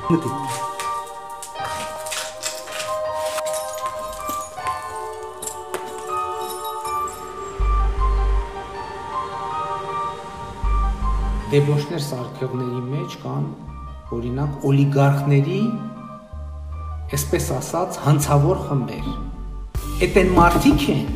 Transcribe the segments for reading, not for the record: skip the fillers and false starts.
Դեբոշներ սարքողների մեջ կան, օրինակ, օլիգարխների, այսպես ասած, հանցավոր խմբեր։ Էդ են մարդիկ են։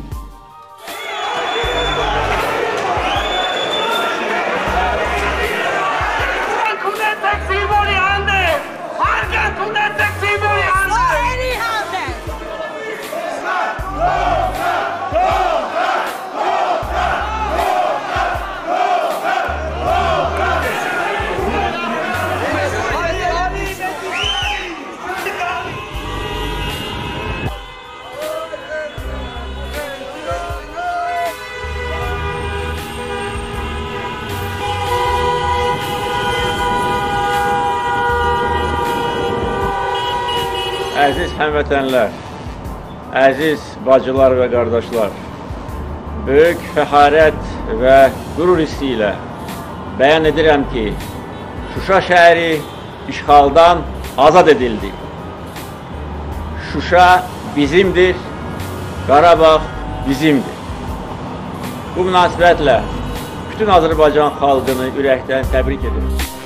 Əziz həmvətənlər, əziz bacılar və qardaşlar, böyük fəxarət və qürur hissi ilə bəyan edirəm ki, Şuşa şəhəri işğaldan azad edildi. Şuşa bizimdir, Qarabağ bizimdir. Bu münasibətlə bütün Azərbaycan xalqını ürəkdən təbrik edirəm.